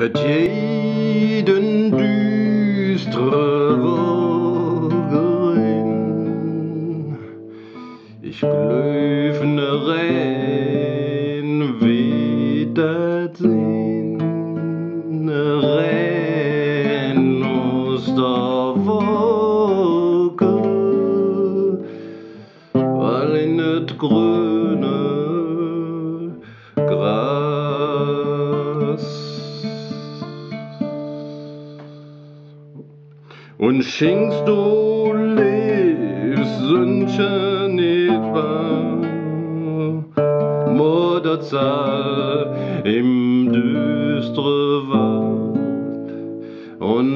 Het jeden düstre Wogen, ich glöv rein, wie dat sinn, rein aus der Wolke, weil in het grüne Gras. Und schings du leev, Sönnche nicht wahr, Modert im düstre Wald, und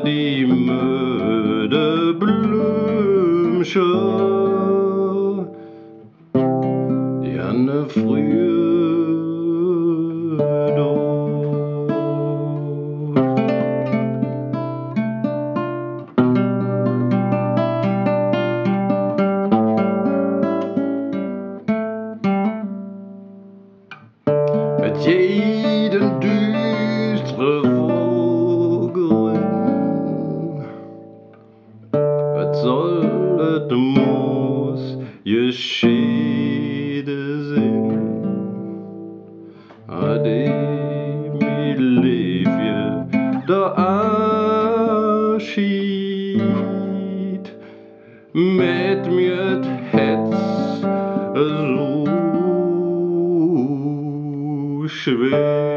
die möde Blömcher, die eine frühe met jeden düstre Wogen, het soll, het muss, jeschedde sinn, ade mi Leevje, der Afschied, mäht mir Hätz so schwär.